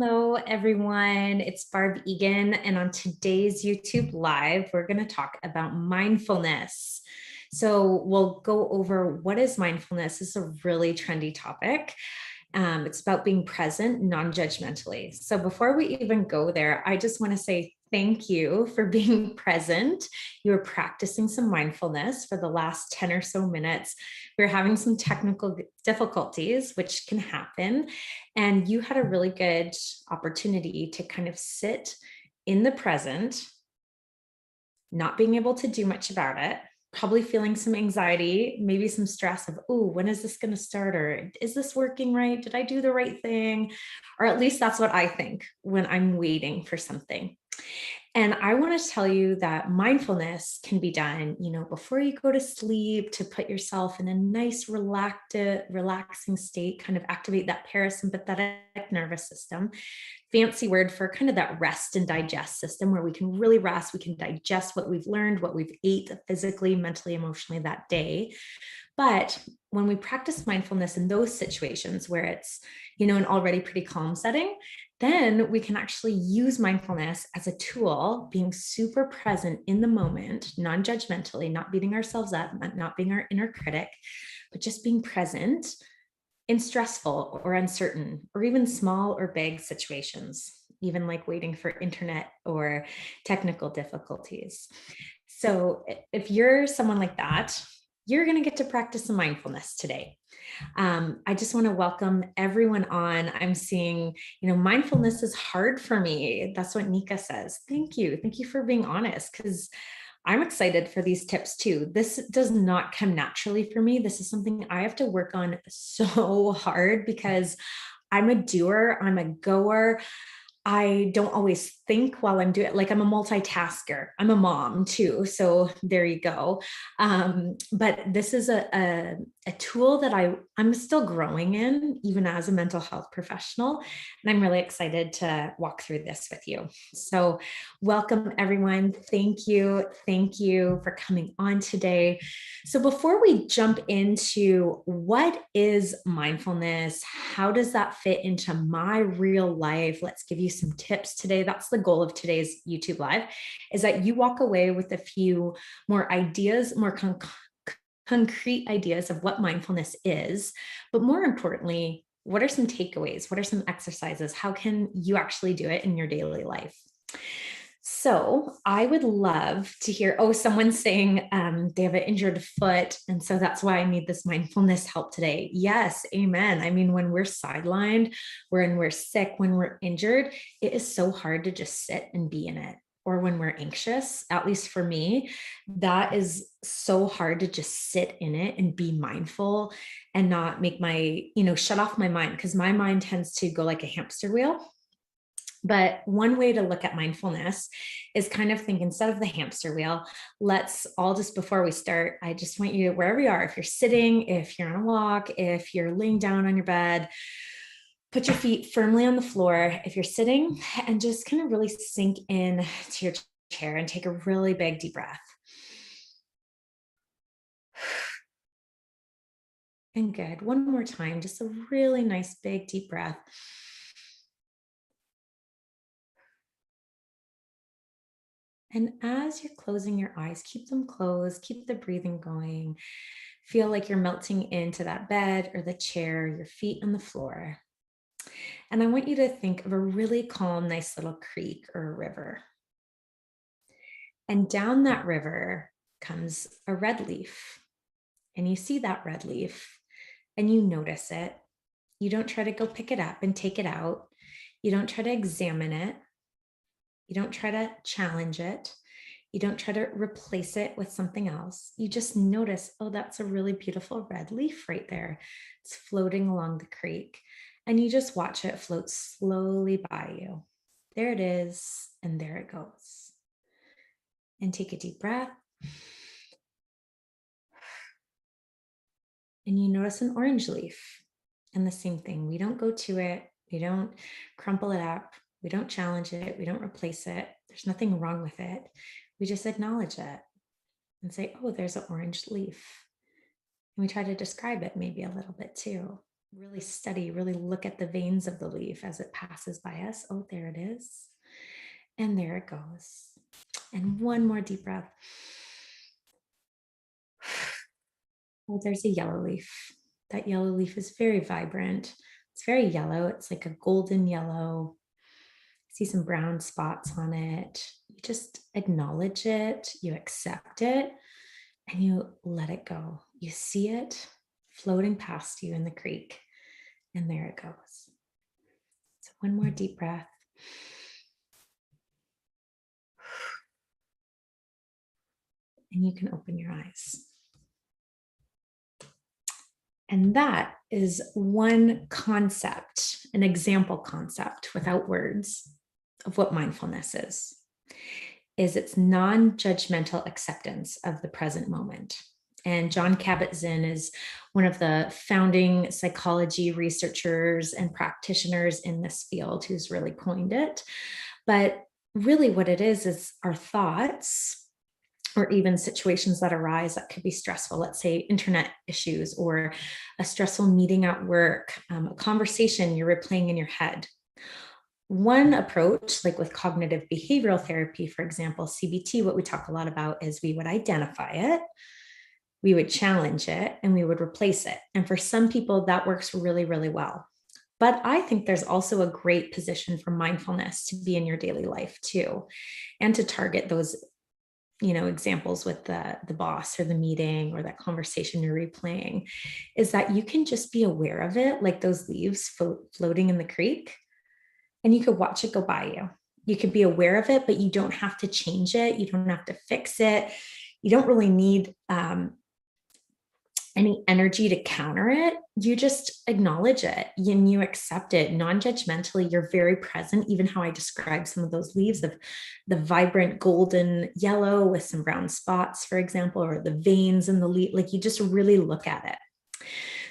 Hello, everyone. It's Barb Egan, and on today's YouTube Live, we're going to talk about mindfulness. So we'll go over what is mindfulness. This is a really trendy topic. It's about being present non-judgmentally. So before we even go there, I just want to say thank you for being present. You were practicing some mindfulness for the last 10 or so minutes. We're having some technical difficulties, which can happen. And you had a really good opportunity to kind of sit in the present, not being able to do much about it, probably feeling some anxiety, maybe some stress of, oh, when is this going to start? Or is this working right? Did I do the right thing? Or at least that's what I think when I'm waiting for something. And I want to tell you that mindfulness can be done, before you go to sleep, to put yourself in a nice, relaxing state, kind of activate that parasympathetic nervous system. Fancy word for kind of that rest and digest system where we can really rest, we can digest what we've learned, what we've ate physically, mentally, emotionally that day. But when we practice mindfulness in those situations where it's, an already pretty calm setting, then we can actually use mindfulness as a tool, being super present in the moment, non-judgmentally, not beating ourselves up, not being our inner critic, but just being present in stressful or uncertain or even small or big situations, even like waiting for internet or technical difficulties. So if you're someone like that, you're going to get to practice some mindfulness today. I just want to welcome everyone on. I'm seeing, mindfulness is hard for me. That's what Nika says. Thank you. Thank you for being honest, because I'm excited for these tips too. This does not come naturally for me. This is something I have to work on so hard because I'm a doer, I'm a goer. I don't always think while I'm doing it. Like I'm a multitasker. I'm a mom too. So there you go. But this is a tool that I'm still growing in, even as a mental health professional. And I'm really excited to walk through this with you. So welcome everyone. Thank you. Thank you for coming on today. So before we jump into what is mindfulness, how does that fit into my real life? Let's give you some tips today. That's the goal of today's YouTube Live, is that you walk away with a few more ideas, more concrete ideas of what mindfulness is, but more importantly, what are some takeaways? What are some exercises? How can you actually do it in your daily life? So I would love to hear, someone's saying they have an injured foot. And so that's why I need this mindfulness help today. Yes, amen. I mean, when we're sidelined, when we're sick, when we're injured, it is so hard to just sit and be in it. Or when we're anxious, at least for me, that is so hard to just sit in it and be mindful and not make shut off my mind, because my mind tends to go like a hamster wheel. But one way to look at mindfulness is kind of think, instead of the hamster wheel, let's all just, before we start, I just want you, wherever you are, if you're sitting, if you're on a walk, if you're laying down on your bed, put your feet firmly on the floor. If you're sitting, and just kind of really sink in to your chair and take a really big deep breath. And good. One more time, just a really nice big deep breath. And as you're closing your eyes, keep them closed, keep the breathing going. Feel like you're melting into that bed or the chair, your feet on the floor. And I want you to think of a really calm, nice little creek or a river. And down that river comes a red leaf. And you see that red leaf and you notice it. You don't try to go pick it up and take it out. You don't try to examine it. You don't try to challenge it. You don't try to replace it with something else. You just notice, that's a really beautiful red leaf right there. It's floating along the creek. And you just watch it float slowly by you. There it is, and there it goes. And take a deep breath. And you notice an orange leaf. And the same thing, we don't go to it. We don't crumple it up. We don't challenge it. We don't replace it. There's nothing wrong with it. We just acknowledge it and say, there's an orange leaf. And we try to describe it maybe a little bit too. really study, really look at the veins of the leaf as it passes by us. Oh, there it is. And there it goes. And one more deep breath. Oh, there's a yellow leaf. That yellow leaf is very vibrant. It's very yellow. It's like a golden yellow. See some brown spots on it. You just acknowledge it, you accept it, and you let it go. You see it floating past you in the creek, and there it goes. So one more deep breath. And you can open your eyes. And that is one concept, an example concept without words of what mindfulness is its non-judgmental acceptance of the present moment. And Jon Kabat-Zinn is one of the founding psychology researchers and practitioners in this field who's really coined it. But really what it is our thoughts, or even situations that arise that could be stressful, let's say internet issues or a stressful meeting at work, a conversation you're replaying in your head. One approach, like with cognitive behavioral therapy, for example, CBT, what we talk a lot about is we would identify it, we would challenge it, and we would replace it. And for some people, that works really, really well. But I think there's also a great position for mindfulness to be in your daily life too, and to target those examples with the boss or the meeting or that conversation you're replaying, is that you can just be aware of it, like those leaves floating in the creek, and you could watch it go by you. You could be aware of it, but you don't have to change it. You don't have to fix it. You don't really need any energy to counter it. You just acknowledge it and you accept it non-judgmentally. You're very present, even how I described some of those leaves of the vibrant golden yellow with some brown spots, for example, or the veins in the leaf. Like you just really look at it.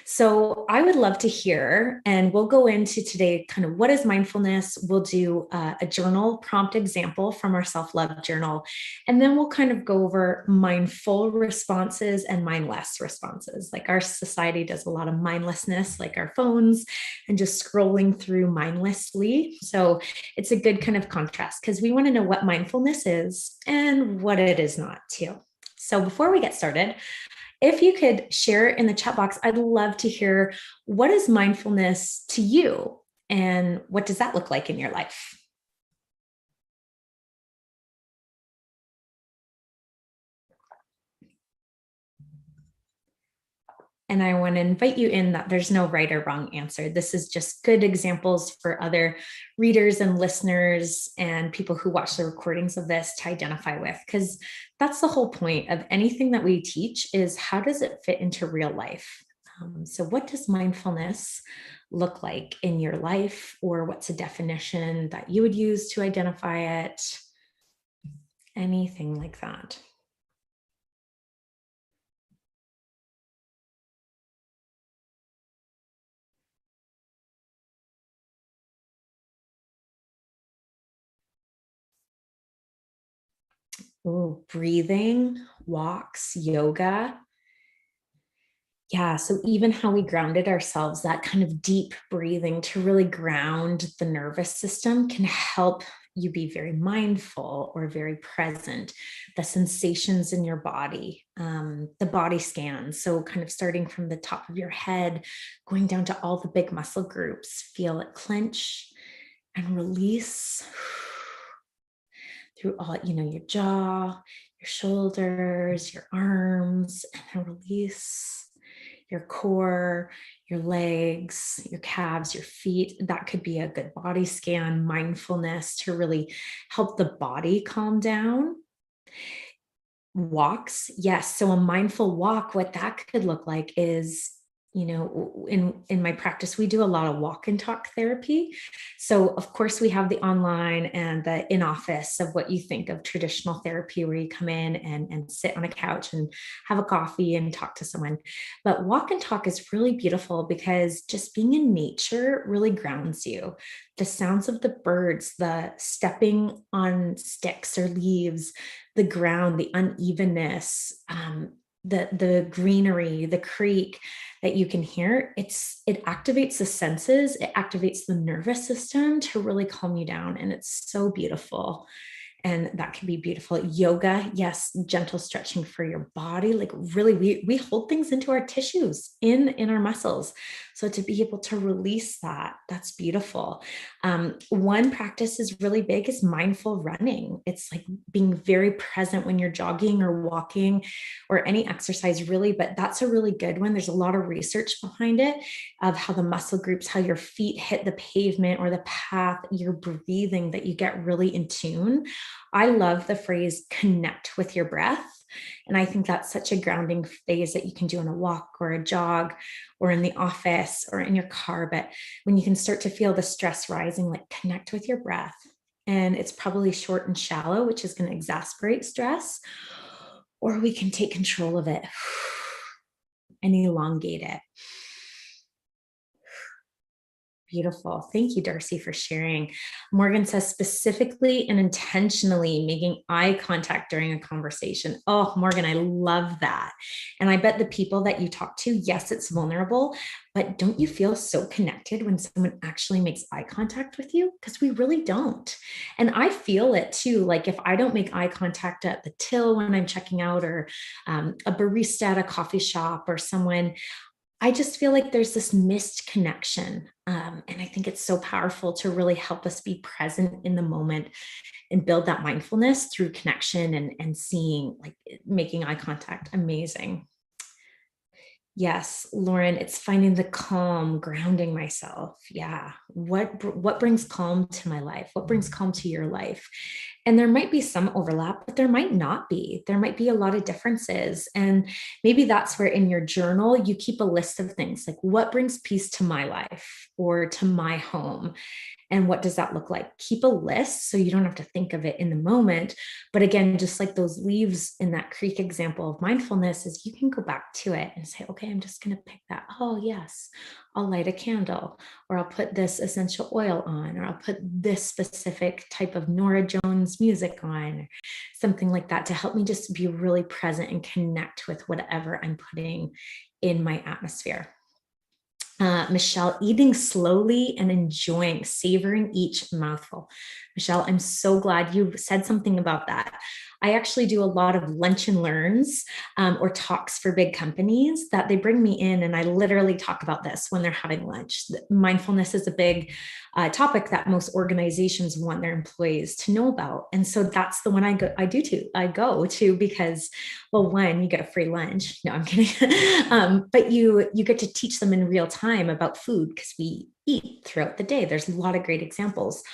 So I would love to hear, and we'll go into today kind of what is mindfulness. We'll do a journal prompt example from our self-love journal, and then we'll kind of go over mindful responses and mindless responses. Like our society does a lot of mindlessness, like our phones and just scrolling through mindlessly. So it's a good kind of contrast because we want to know what mindfulness is and what it is not too. So before we get started, if you could share in the chat box, I'd love to hear, what is mindfulness to you and what does that look like in your life? And I want to invite you in that there's no right or wrong answer. This is just good examples for other readers and listeners and people who watch the recordings of this to identify with, because that's the whole point of anything that we teach is how does it fit into real life? So what does mindfulness look like in your life, or what's a definition that you would use to identify it? Anything like that. Ooh, breathing, walks, yoga. Yeah, so even how we grounded ourselves, that kind of deep breathing to really ground the nervous system can help you be very mindful or very present. The sensations in your body, the body scans. So kind of starting from the top of your head, going down to all the big muscle groups, feel it clench and release through all, your jaw, your shoulders, your arms, and then release your core, your legs, your calves, your feet. That could be a good body scan, mindfulness to really help the body calm down. Walks, yes. So a mindful walk, what that could look like is, in my practice, we do a lot of walk and talk therapy. So of course we have the online and the in office of what you think of traditional therapy, where you come in and sit on a couch and have a coffee and talk to someone. But walk and talk is really beautiful because just being in nature really grounds you. The sounds of the birds, the stepping on sticks or leaves, the ground, the unevenness, the greenery, the creek that you can hear, it activates the senses, it activates the nervous system to really calm you down. And it's so beautiful. And that can be beautiful. Yoga, yes, gentle stretching for your body. Like really, we hold things into our tissues, in our muscles. So to be able to release that, that's beautiful. One practice is really big is mindful running. It's like being very present when you're jogging or walking or any exercise really, but that's a really good one. There's a lot of research behind it of how the muscle groups, how your feet hit the pavement or the path, your breathing, that you get really in tune. I love the phrase connect with your breath. And I think that's such a grounding phase that you can do on a walk or a jog or in the office or in your car. But when you can start to feel the stress rising, like connect with your breath. And it's probably short and shallow, which is going to exacerbate stress. Or we can take control of it and elongate it. Beautiful. Thank you, Darcy, for sharing. Morgan says specifically and intentionally making eye contact during a conversation. Oh, Morgan, I love that. And I bet the people that you talk to, yes, it's vulnerable, but don't you feel so connected when someone actually makes eye contact with you? Because we really don't. And I feel it too. Like if I don't make eye contact at the till when I'm checking out, or a barista at a coffee shop, or someone, I just feel like there's this missed connection. And I think it's so powerful to really help us be present in the moment and build that mindfulness through connection and seeing, like making eye contact. Amazing. Yes, Lauren, it's finding the calm, grounding myself. Yeah. What brings calm to my life? What brings calm to your life? And there might be some overlap, but there might not be. There might be a lot of differences. And maybe that's where in your journal, you keep a list of things like what brings peace to my life or to my home. And what does that look like? Keep a list so you don't have to think of it in the moment. But again, just like those leaves in that creek example of mindfulness, is you can go back to it and say, okay, I'm just going to pick that. Oh, yes, I'll light a candle, or I'll put this essential oil on, or I'll put this specific type of Nora Jones music on, or something like that, to help me just be really present and connect with whatever I'm putting in my atmosphere. Michelle, eating slowly and enjoying, savoring each mouthful. Michelle, I'm so glad you said something about that. I actually do a lot of lunch and learns or talks for big companies that they bring me in, and I literally talk about this when they're having lunch. Mindfulness is a big topic that most organizations want their employees to know about. And so that's the one I go to because, well, one, you get a free lunch. No, I'm kidding. But you get to teach them in real time about food, because we eat throughout the day. There's a lot of great examples.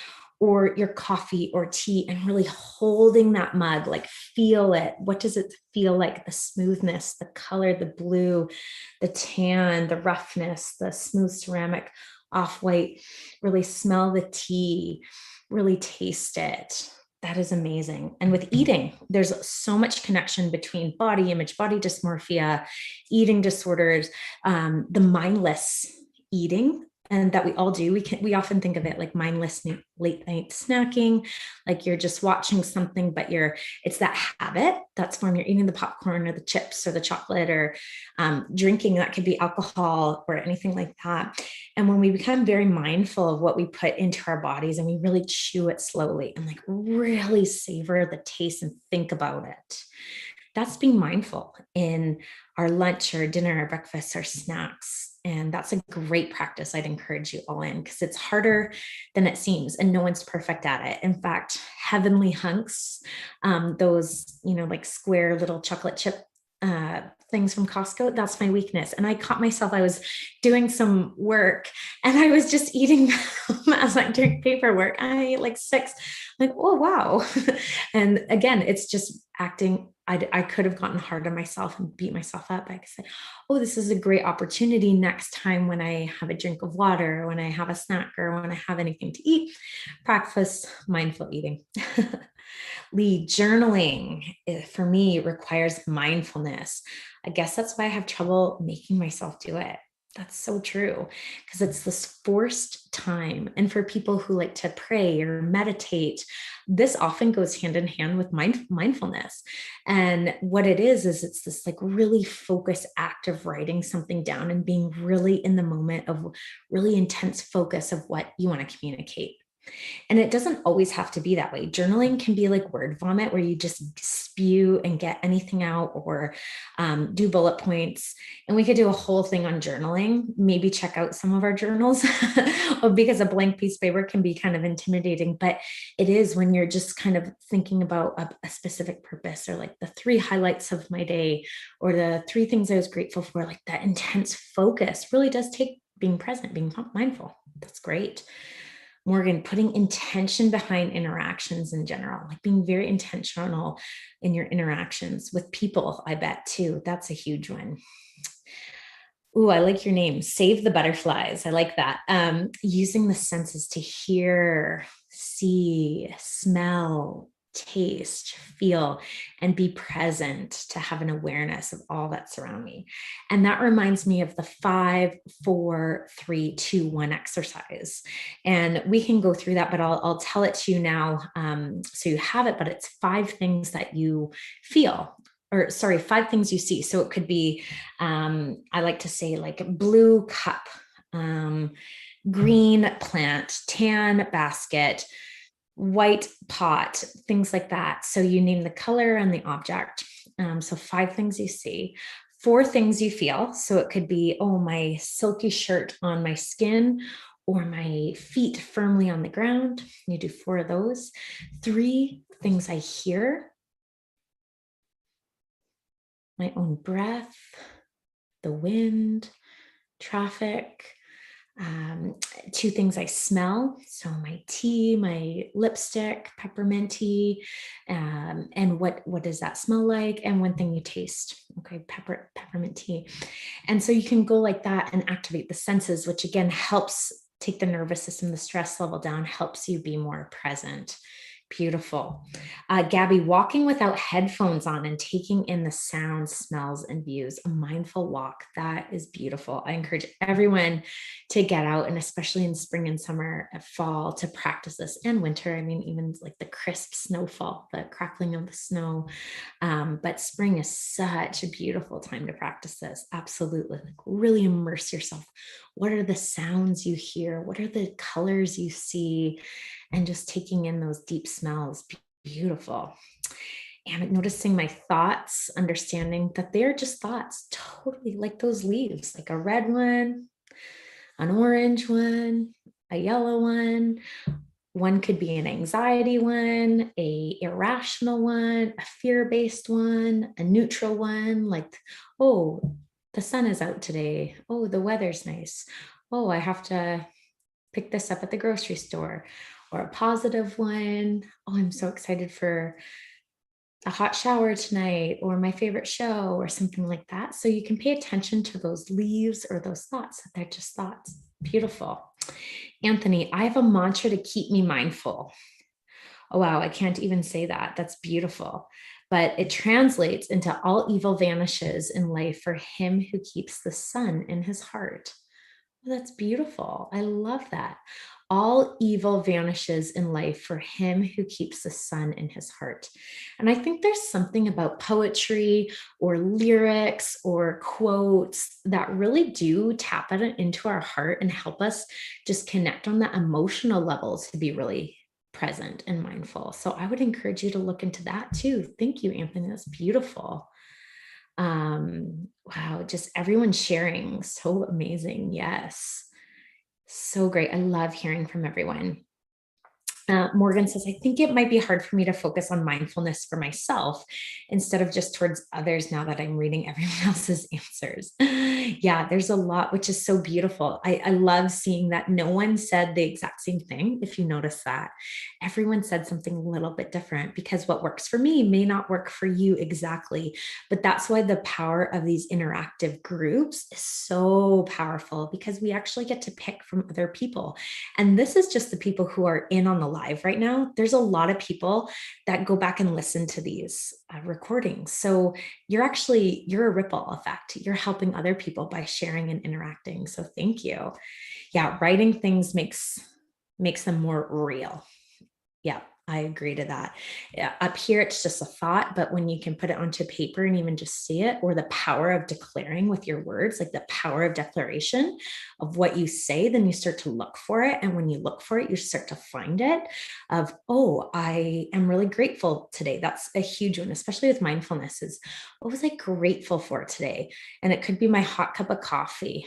Or your coffee or tea, and really holding that mug, like feel it. What does it feel like? The smoothness, the color, the blue, the tan, the roughness, the smooth ceramic, off-white. Really smell the tea, really taste it. That is amazing. And with eating, there's so much connection between body image, body dysmorphia, eating disorders, the mindless eating, and that we all do. We often think of it like mindless late night snacking, like you're just watching something, but it's that habit that's formed. You're eating the popcorn or the chips or the chocolate, or drinking, that could be alcohol or anything like that. And when we become very mindful of what we put into our bodies, and we really chew it slowly and like really savor the taste and think about it, that's being mindful in our lunch or dinner, our breakfast, our snacks. And that's a great practice I'd encourage you all in, because it's harder than it seems, and no one's perfect at it. In fact, heavenly hunks, those, like square little chocolate chip things from Costco, that's my weakness. And I caught myself, I was doing some work and I was just eating them as I'm doing paperwork. I ate like 6, like, oh, wow. And again, it's just acting. I could have gotten hard on myself and beat myself up. I could say, oh, this is a great opportunity next time when I have a drink of water, when I have a snack, or when I have anything to eat, practice mindful eating. Lee, journaling for me requires mindfulness. I guess that's why I have trouble making myself do it. That's so true, because it's this forced time. And for people who like to pray or meditate, this often goes hand in hand with mindfulness. And what it is it's this like really focused act of writing something down and being really in the moment of really intense focus of what you want to communicate. And it doesn't always have to be that way. Journaling can be like word vomit, where you just spew and get anything out, or do bullet points. And we could do a whole thing on journaling, maybe check out some of our journals because a blank piece of paper can be kind of intimidating. But it is when you're just kind of thinking about a specific purpose, or like the 3 highlights of my day, or the 3 things I was grateful for. Like that intense focus really does take being present, being mindful. That's great. Morgan, putting intention behind interactions in general, like being very intentional in your interactions with people, I bet too. That's a huge one. Ooh, I like your name. Save the butterflies. I like that. Using the senses to hear, see, smell, taste, feel, and be present, to have an awareness of all that's around me. And that reminds me of the 5, 4, 3, 2, 1 exercise. And we can go through that, but I'll tell it to you now, so you have it. But it's 5 things that you feel, or sorry, 5 things you see. So it could be, I like to say like blue cup, green plant, tan basket, white pot, things like that. So you name the color and the object. So 5 things you see. 4 things you feel. So it could be, oh, my silky shirt on my skin, or my feet firmly on the ground. You do 4 of those. 3 things I hear. My own breath, the wind, traffic. 2 things I smell. So my tea, my lipstick, pepperminty, and what does that smell like? And 1 thing you taste. Okay, peppermint tea. And so you can go like that and activate the senses, which again helps take the nervous system, the stress level down, helps you be more present. Beautiful. Gabby, walking without headphones on and taking in the sounds, smells, and views, a mindful walk. That is beautiful. I encourage everyone to get out, and especially in spring and summer and fall, to practice this, and winter. I mean, even like the crisp snowfall, the crackling of the snow. But spring is such a beautiful time to practice this. Absolutely. Like really immerse yourself. What are the sounds you hear? What are the colors you see? And just taking in those deep smells. Beautiful. And noticing my thoughts, understanding that they're just thoughts, totally like those leaves, like a red one, an orange one, a yellow one. One could be an anxiety one, a irrational one, a fear-based one, a neutral one, like, oh, the sun is out today. Oh, the weather's nice. Oh, I have to pick this up at the grocery store. Or a positive one. Oh, I'm so excited for a hot shower tonight, or my favorite show, or something like that. So you can pay attention to those leaves or those thoughts. They're just thoughts. Beautiful. Anthony, I have a mantra to keep me mindful. Oh, wow. I can't even say that. That's beautiful. But it translates into all evil vanishes in life for him who keeps the sun in his heart. Well, that's beautiful. I love that. All evil vanishes in life for him who keeps the sun in his heart. And I think there's something about poetry or lyrics or quotes that really do tap into our heart and help us just connect on that emotional level to be really present and mindful. So I would encourage you to look into that too. Thank you, Anthony. That's beautiful. Wow, just everyone sharing. So amazing. Yes. So great. I love hearing from everyone. Morgan says, I think it might be hard for me to focus on mindfulness for myself instead of just towards others now that I'm reading everyone else's answers. Yeah, there's a lot, which is so beautiful. I love seeing that no one said the exact same thing. If you notice that, everyone said something a little bit different, because what works for me may not work for you exactly. But that's why the power of these interactive groups is so powerful, because we actually get to pick from other people. And this is just the people who are in on the live right now, there's a lot of people that go back and listen to these recordings. So you're a ripple effect. You're helping other people by sharing and interacting. So thank you. Yeah, writing things makes them more real. Yeah, I agree to that. Yeah, up here, it's just a thought, but when you can put it onto paper and even just see it, or the power of declaring with your words, like the power of declaration of what you say, then you start to look for it. And when you look for it, you start to find it of, oh, I am really grateful today. That's a huge one, especially with mindfulness, is what was I grateful for today? And it could be my hot cup of coffee.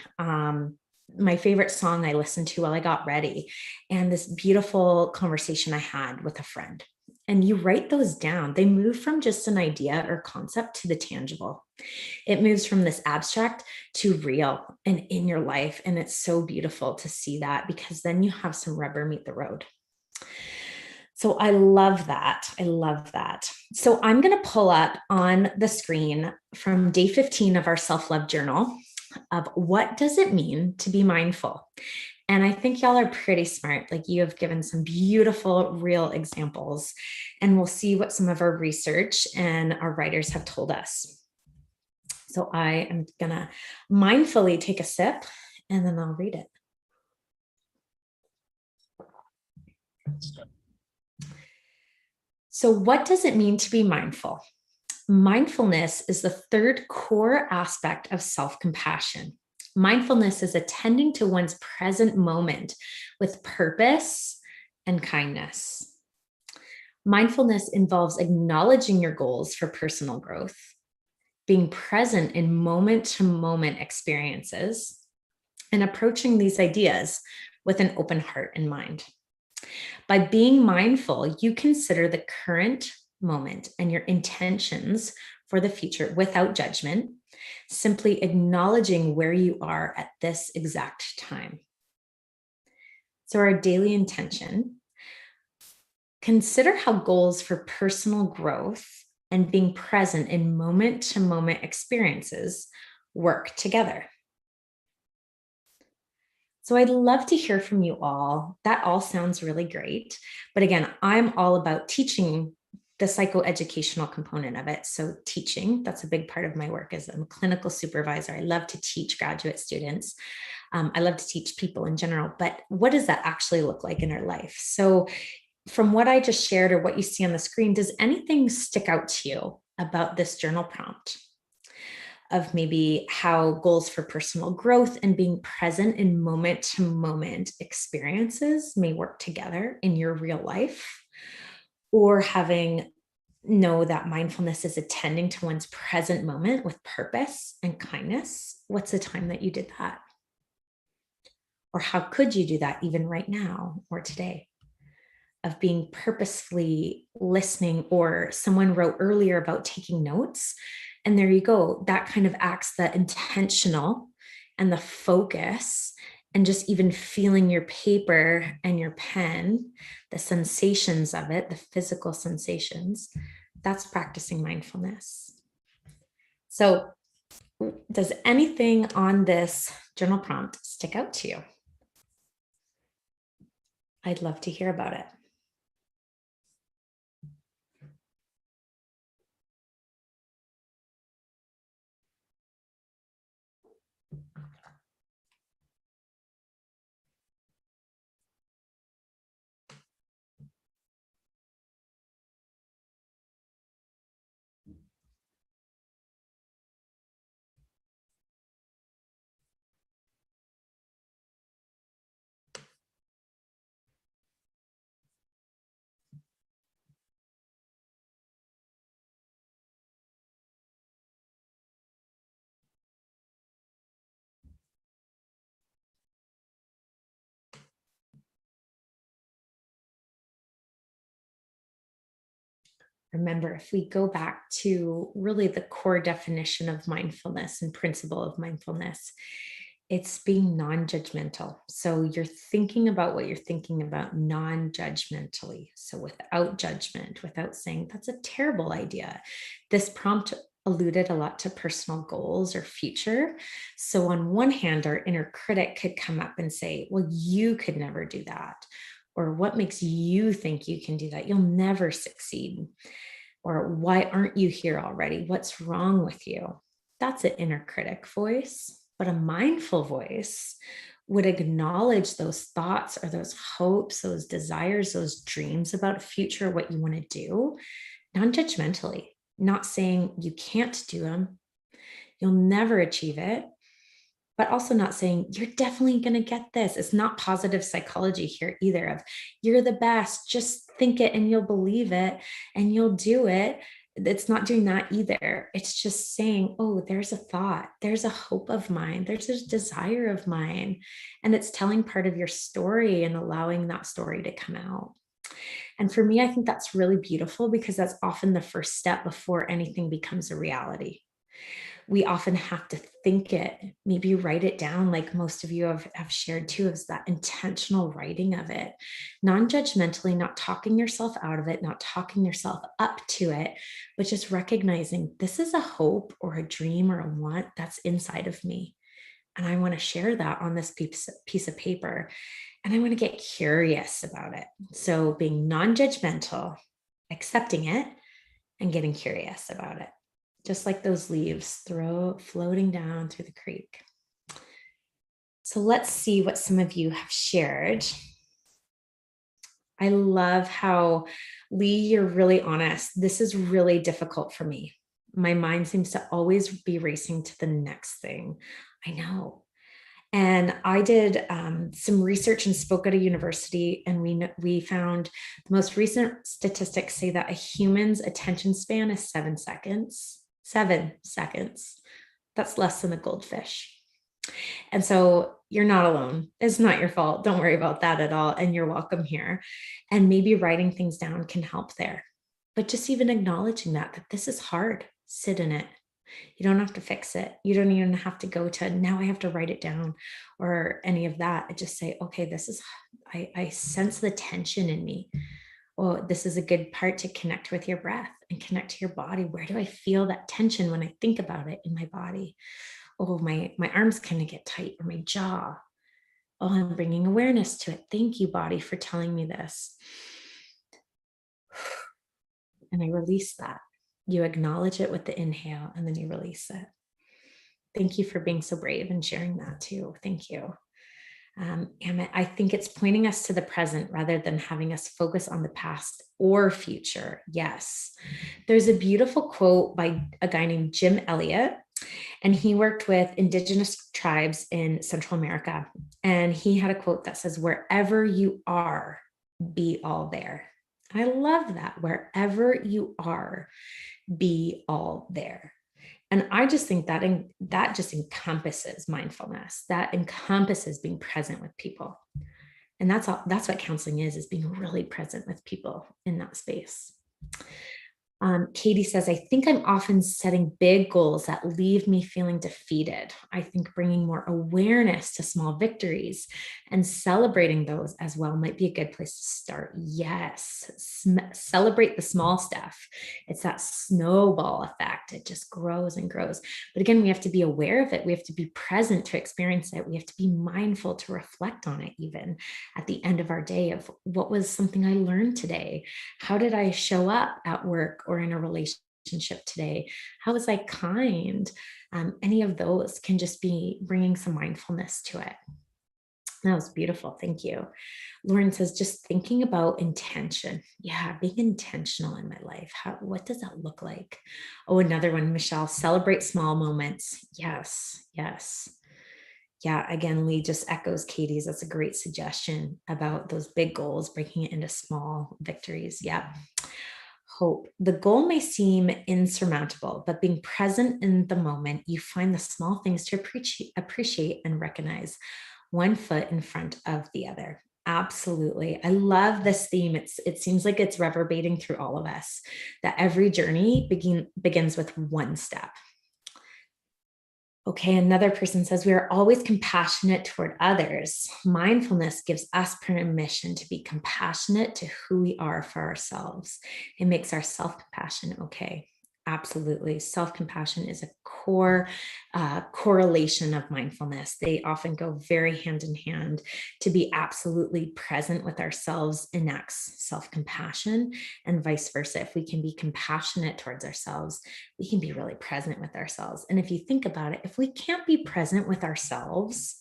My favorite song I listened to while I got ready, and this beautiful conversation I had with a friend. And you write those down. They move from just an idea or concept to the tangible. It moves from this abstract to real and in your life. And it's so beautiful to see that, because then you have some rubber meet the road. So I love that. I love that. So I'm going to pull up on the screen from day 15 of our self-love journal of what does it mean to be mindful. And I think y'all are pretty smart. Like, you have given some beautiful, real examples, and we'll see what some of our research and our writers have told us. So I am gonna mindfully take a sip and then I'll read it. So what does it mean to be mindful? Mindfulness is the third core aspect of self-compassion. Mindfulness is attending to one's present moment with purpose and kindness. Mindfulness involves acknowledging your goals for personal growth, being present in moment-to-moment experiences, and approaching these ideas with an open heart and mind. By being mindful, you consider the current moment and your intentions for the future without judgment, simply acknowledging where you are at this exact time. So our daily intention: consider how goals for personal growth and being present in moment-to-moment experiences work together. So I'd love to hear from you all. That all sounds really great. But again, I'm all about teaching the psychoeducational component of it. So teaching, that's a big part of my work, as I'm a clinical supervisor. I love to teach graduate students. I love to teach people in general, but what does that actually look like in our life? So from what I just shared or what you see on the screen, does anything stick out to you about this journal prompt? Of maybe how goals for personal growth and being present in moment-to-moment experiences may work together in your real life, or know that mindfulness is attending to one's present moment with purpose and kindness. What's the time that you did that? Or how could you do that even right now or today? Of being purposefully listening, or someone wrote earlier about taking notes. And there you go. That kind of acts the intentional and the focus, and just even feeling your paper and your pen, the sensations of it, the physical sensations, that's practicing mindfulness. So does anything on this journal prompt stick out to you? I'd love to hear about it. Remember, if we go back to really the core definition of mindfulness and principle of mindfulness, it's being non-judgmental. So you're thinking about what you're thinking about non-judgmentally. So without judgment, without saying, that's a terrible idea. This prompt alluded a lot to personal goals or future. So on one hand, our inner critic could come up and say, well, you could never do that. Or what makes you think you can do that? You'll never succeed. Or why aren't you here already? What's wrong with you? That's an inner critic voice. But a mindful voice would acknowledge those thoughts or those hopes, those desires, those dreams about a future, what you want to do, non-judgmentally, not saying you can't do them, you'll never achieve it, but also not saying you're definitely going to get this. It's not positive psychology here either of you're the best, just think it and you'll believe it and you'll do it. It's not doing that either. It's just saying, oh, there's a thought, there's a hope of mine, there's a desire of mine. And it's telling part of your story and allowing that story to come out. And for me, I think that's really beautiful because that's often the first step before anything becomes a reality. We often have to think it, maybe write it down, like most of you have shared too, is that intentional writing of it, non-judgmentally, not talking yourself out of it, not talking yourself up to it, but just recognizing this is a hope or a dream or a want that's inside of me. And I want to share that on this piece of paper. And I want to get curious about it. So being non-judgmental, accepting it, and getting curious about it. Just like those leaves floating down through the creek. So let's see what some of you have shared. I love how, Lee, you're really honest. This is really difficult for me. My mind seems to always be racing to the next thing. I know. And I did some research and spoke at a university, and we found the most recent statistics say that a human's attention span is 7 seconds. 7 seconds. That's less than a goldfish. And so you're not alone. It's not your fault. Don't worry about that at all. And you're welcome here. And maybe writing things down can help there. But just even acknowledging that this is hard, sit in it. You don't have to fix it. You don't even have to go to now I have to write it down or any of that. I just say, okay, I sense the tension in me. Oh, this is a good part to connect with your breath and connect to your body. Where do I feel that tension when I think about it in my body? Oh, my arms kind of get tight, or my jaw. Oh, I'm bringing awareness to it. Thank you, body, for telling me this. And I release that. You acknowledge it with the inhale, and then you release it. Thank you for being so brave and sharing that too. Thank you. And I think it's pointing us to the present rather than having us focus on the past or future. Yes. There's a beautiful quote by a guy named Jim Elliot, and he worked with indigenous tribes in Central America. And he had a quote that says, wherever you are, be all there. I love that. Wherever you are, be all there. And I just think that just encompasses mindfulness. That encompasses being present with people. And that's what counseling is being really present with people in that space. Katie says, I think I'm often setting big goals that leave me feeling defeated. I think bringing more awareness to small victories and celebrating those as well might be a good place to start. Yes, celebrate the small stuff. It's that snowball effect. It just grows and grows. But again, we have to be aware of it. We have to be present to experience it. We have to be mindful to reflect on it, even at the end of our day, of what was something I learned today? How did I show up at work or in a relationship today? How was I kind? Any of those can just be bringing some mindfulness to it. That was beautiful. Thank you. Lauren says, just thinking about intention. Yeah, being intentional in my life. What does that look like? Oh, another one, Michelle, celebrate small moments. Yes, yes. Yeah, again, Lee just echoes Katie's. That's a great suggestion about those big goals, breaking it into small victories. Yeah. Hope. The goal may seem insurmountable, but being present in the moment, you find the small things to appreciate and recognize, one foot in front of the other. Absolutely. I love this theme. It seems like it's reverberating through all of us, that every journey begins with one step. Okay, another person says, we are always compassionate toward others. Mindfulness gives us permission to be compassionate to who we are for ourselves. It makes our self-compassion okay. Absolutely. Self-compassion is a core correlation of mindfulness. They often go very hand in hand. To be absolutely present with ourselves enacts self-compassion, and vice versa. If we can be compassionate towards ourselves, we can be really present with ourselves. And if you think about it, if we can't be present with ourselves,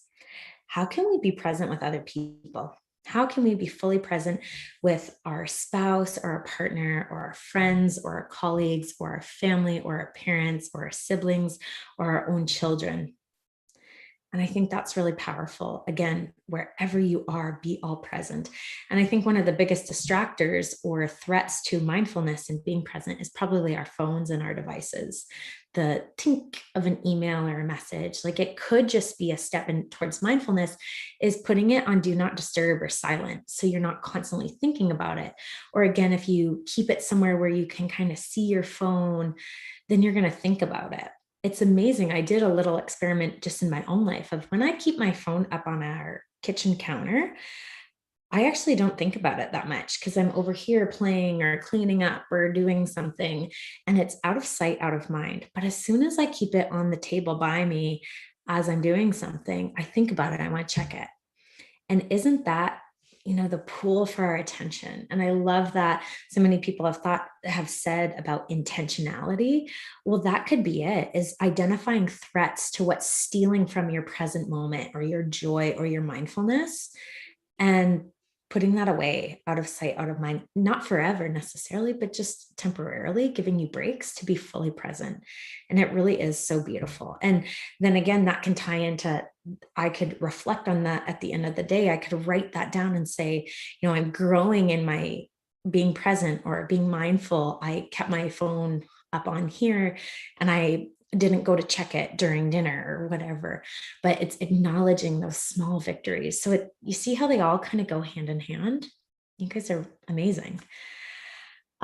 how can we be present with other people? How can we be fully present with our spouse or our partner or our friends or our colleagues or our family or our parents or our siblings or our own children? And I think that's really powerful. Again, wherever you are, be all present. And I think one of the biggest distractors or threats to mindfulness and being present is probably our phones and our devices. The tink of an email or a message, like it could just be a step in towards mindfulness, is putting it on do not disturb or silent. So you're not constantly thinking about it. Or again, if you keep it somewhere where you can kind of see your phone, then you're going to think about it. It's amazing. I did a little experiment just in my own life of when I keep my phone up on our kitchen counter, I actually don't think about it that much because I'm over here playing or cleaning up or doing something, and it's out of sight, out of mind. But as soon as I keep it on the table by me as I'm doing something, I think about it. I want to check it. And isn't that, the pull for our attention? And I love that so many people have said about intentionality. Well, that could be it, is identifying threats to what's stealing from your present moment or your joy or your mindfulness, and putting that away, out of sight, out of mind, not forever necessarily, but just temporarily, giving you breaks to be fully present. And it really is so beautiful. And then again, that can tie into, I could reflect on that at the end of the day. I could write that down and say, I'm growing in my being present or being mindful. I kept my phone up on here and I didn't go to check it during dinner or whatever, but it's acknowledging those small victories. So you see how they all kind of go hand in hand. You guys are amazing.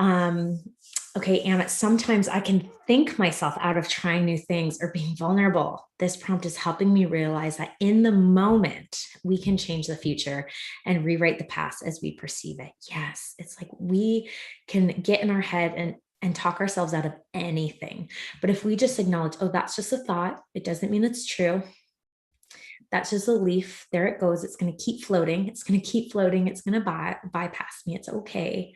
Okay, Amit, sometimes I can think myself out of trying new things or being vulnerable. This prompt is helping me realize that in the moment, we can change the future and rewrite the past as we perceive it. Yes, it's like we can get in our head and talk ourselves out of anything. But if we just acknowledge, oh, that's just a thought, it doesn't mean it's true. That's just a leaf. There it goes. It's going to keep floating. It's going to keep floating. It's going to bypass me. It's okay.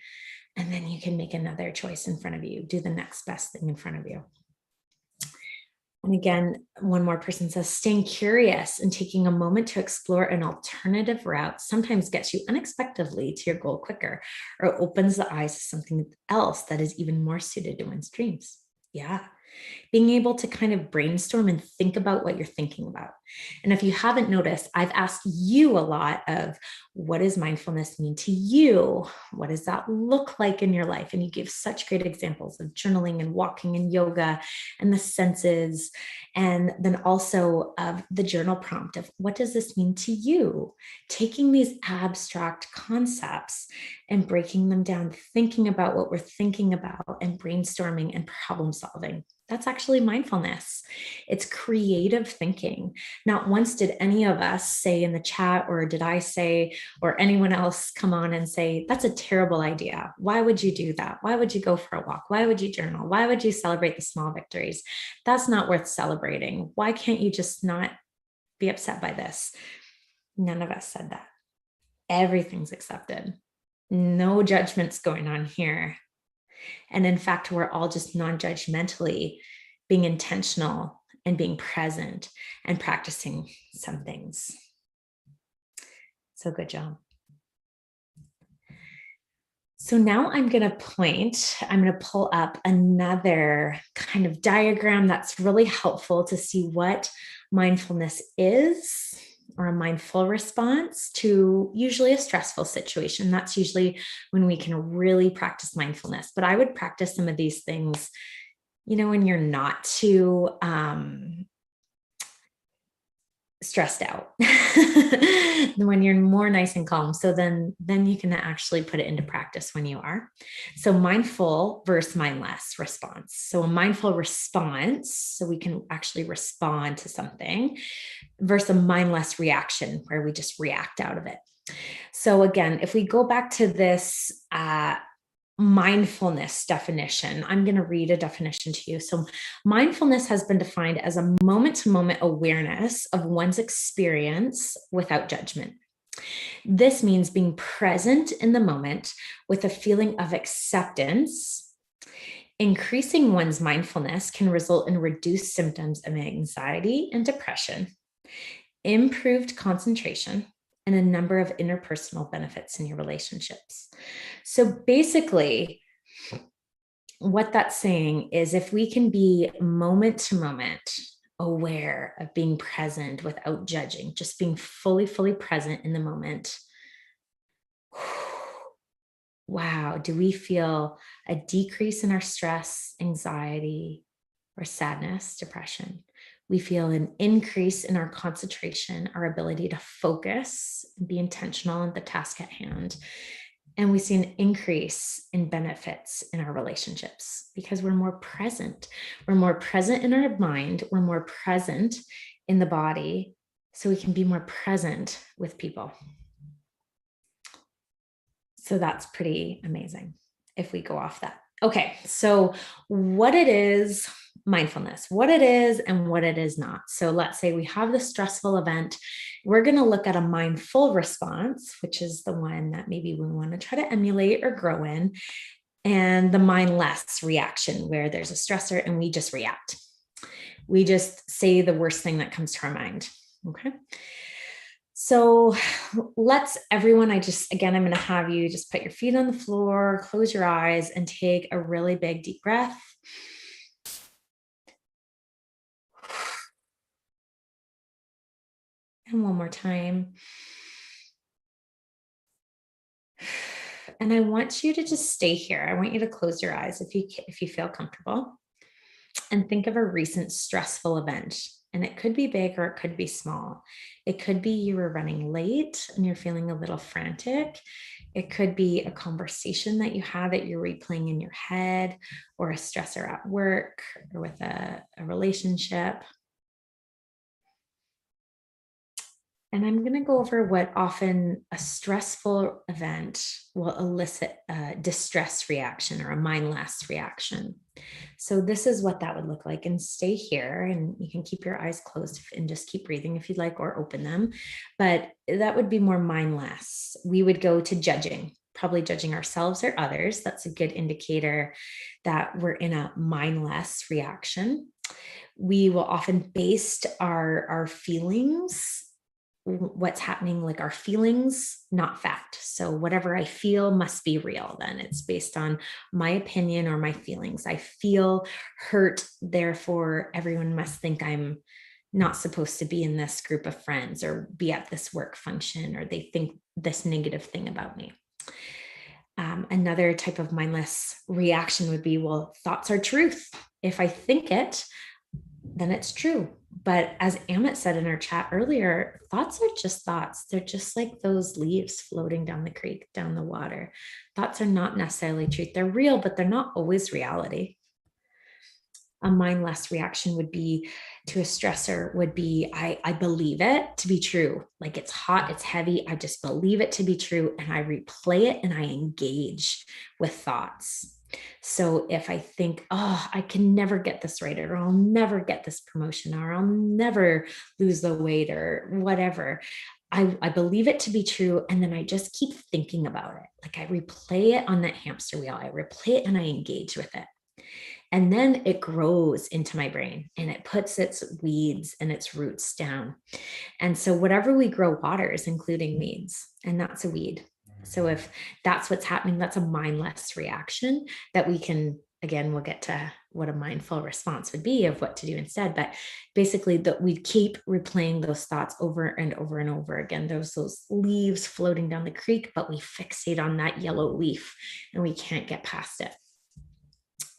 And then you can make another choice in front of you. Do the next best thing in front of you. And again, one more person says, staying curious and taking a moment to explore an alternative route sometimes gets you unexpectedly to your goal quicker, or opens the eyes to something else that is even more suited to one's dreams. Yeah. Being able to kind of brainstorm and think about what you're thinking about. And if you haven't noticed, I've asked you a lot of, what does mindfulness mean to you? What does that look like in your life? And you give such great examples of journaling and walking and yoga and the senses. And then also of the journal prompt of, what does this mean to you? Taking these abstract concepts and breaking them down, thinking about what we're thinking about and brainstorming and problem solving. That's actually mindfulness. It's creative thinking. Not once did any of us say in the chat, or did I say, or anyone else come on and say, that's a terrible idea. Why would you do that? Why would you go for a walk? Why would you journal? Why would you celebrate the small victories? That's not worth celebrating. Why can't you just not be upset by this? None of us said that. Everything's accepted. No judgments going on here. And in fact, we're all just non-judgmentally being intentional and being present and practicing some things. So good job. So now I'm going to pull up another kind of diagram that's really helpful to see what mindfulness is, or a mindful response to usually a stressful situation. That's usually when we can really practice mindfulness. But I would practice some of these things, when you're not too stressed out, when you're more nice and calm. So then you can actually put it into practice when you are. So mindful versus mindless response. So a mindful response, so we can actually respond to something, versus a mindless reaction where we just react out of it. So again, if we go back to this mindfulness definition. I'm going to read a definition to you. So, mindfulness has been defined as a moment to moment awareness of one's experience without judgment. This means being present in the moment with a feeling of acceptance. Increasing one's mindfulness can result in reduced symptoms of anxiety and depression, improved concentration, and a number of interpersonal benefits in your relationships. So basically, what that's saying is if we can be moment to moment aware of being present without judging, just being fully present in the moment, wow, do we feel a decrease in our stress, anxiety, or sadness, depression? We feel an increase in our concentration, our ability to focus and be intentional on the task at hand. And we see an increase in benefits in our relationships because we're more present. We're more present in our mind. We're more present in the body, so we can be more present with people. So that's pretty amazing if we go off that. Okay, so what it is, mindfulness, what it is and what it is not. So let's say we have this stressful event. We're going to look at a mindful response, which is the one that maybe we want to try to emulate or grow in, and the mindless reaction, where there's a stressor and we just react. We just say the worst thing that comes to our mind. Okay. So let's everyone, I'm going to have you just put your feet on the floor, close your eyes, and take a really big deep breath. And one more time. And I want you to just stay here. I want you to close your eyes if you feel comfortable, and think of a recent stressful event. And it could be big or it could be small. It could be you were running late and you're feeling a little frantic. It could be a conversation that you had that you're replaying in your head, or a stressor at work or with a relationship. And I'm going to go over what often a stressful event will elicit a distress reaction or a mindless reaction. So this is what that would look like. And stay here, and you can keep your eyes closed and just keep breathing if you'd like, or open them. But that would be more mindless. We would go to judging, probably judging ourselves or others. That's a good indicator that we're in a mindless reaction. We will often base our feelings, what's happening, like our feelings, not fact. So whatever I feel must be real. Then it's based on my opinion or my feelings. I feel hurt, therefore everyone must think I'm not supposed to be in this group of friends or be at this work function, or they think this negative thing about me. Another type of mindless reaction would be, well, thoughts are truth. If I think it, then it's true. But as Amit said in our chat earlier, thoughts are just thoughts. They're just like those leaves floating down the creek, down the water. Thoughts are not necessarily truth. They're real, but they're not always reality. A mindless reaction would be to a stressor would be, I believe it to be true. Like it's hot, it's heavy. I just believe it to be true. And I replay it and I engage with thoughts. So if I think, oh, I can never get this right, or I'll never get this promotion, or I'll never lose the weight, or whatever, I believe it to be true. And then I just keep thinking about it. Like I replay it on that hamster wheel. I replay it and I engage with it. And then it grows into my brain and it puts its weeds and its roots down. And so whatever we grow waters, including weeds, and that's a weed. So if that's what's happening, that's a mindless reaction that we can, again, we'll get to what a mindful response would be of what to do instead. But basically that we keep replaying those thoughts over and over and over again. There's those leaves floating down the creek, but we fixate on that yellow leaf and we can't get past it.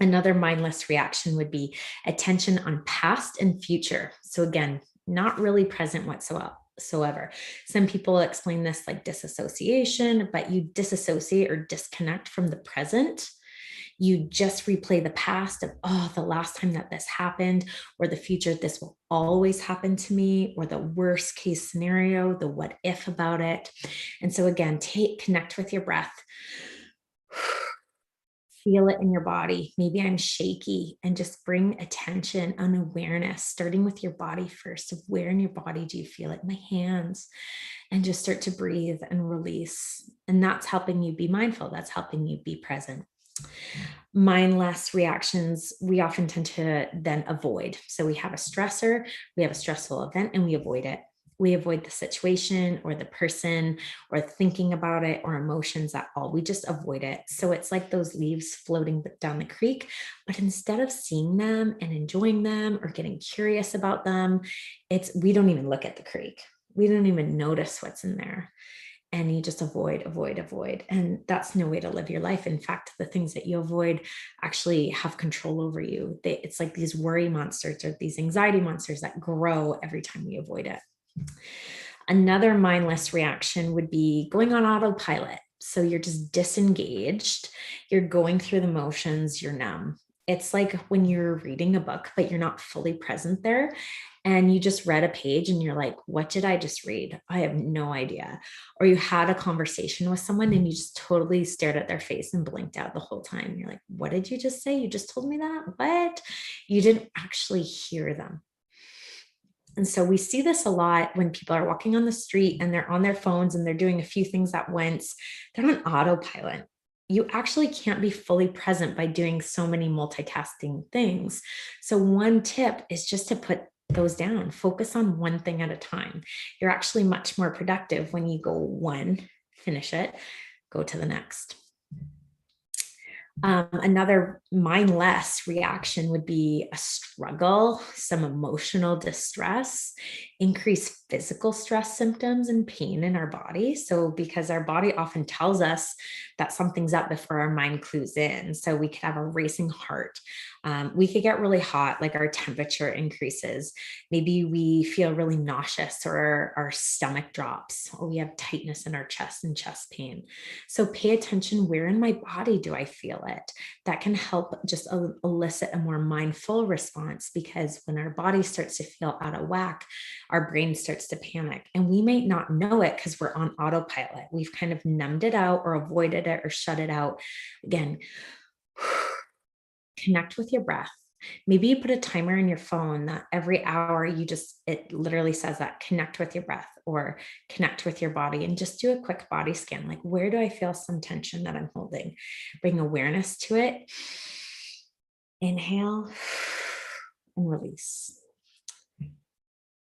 Another mindless reaction would be attention on past and future. So again, not really present whatsoever. Some people explain this like disassociation, but you disassociate or disconnect from the present. You just replay the past of, oh, the last time that this happened, or the future, this will always happen to me, or the worst case scenario, the what if about it. And so again, connect with your breath. Feel it in your body. Maybe I'm shaky, and just bring attention and awareness, starting with your body first. Of where in your body do you feel it? My hands. And just start to breathe and release. And that's helping you be mindful. That's helping you be present. Mindless reactions, we often tend to then avoid. So we have a stressor, we have a stressful event, and we avoid it. We avoid the situation or the person or thinking about it or emotions at all. We just avoid it. So it's like those leaves floating down the creek, but instead of seeing them and enjoying them or getting curious about them, we don't even look at the creek. We don't even notice what's in there. And you just avoid. And that's no way to live your life. In fact, the things that you avoid actually have control over you. It's like these worry monsters or these anxiety monsters that grow every time we avoid it. Another mindless reaction would be going on autopilot. So you're just disengaged, you're going through the motions, you're numb. It's like when you're reading a book, but you're not fully present there. And you just read a page and you're like, what did I just read? I have no idea. Or you had a conversation with someone and you just totally stared at their face and blinked out the whole time. You're like, what did you just say? You just told me that? What? You didn't actually hear them. And so we see this a lot when people are walking on the street and they're on their phones and they're doing a few things at once. They're on autopilot. You actually can't be fully present by doing so many multitasking things. So one tip is just to put those down, focus on one thing at a time. You're actually much more productive when you go one, finish it, go to the next. Another mindless reaction would be a struggle, some emotional distress, increased physical stress symptoms and pain in our body. So because our body often tells us that something's up before our mind clues in. So we could have a racing heart. We could get really hot, like our temperature increases. Maybe we feel really nauseous or our stomach drops, or we have tightness in our chest and chest pain. So pay attention, where in my body do I feel it? That can help just elicit a more mindful response, because when our body starts to feel out of whack, our brain starts to panic, and we may not know it because we're on autopilot. We've kind of numbed it out or avoided it or shut it out. Again, connect with your breath. Maybe you put a timer in your phone that every hour it literally says that, connect with your breath or connect with your body, and just do a quick body scan. Like, where do I feel some tension that I'm holding? Bring awareness to it. Inhale and release.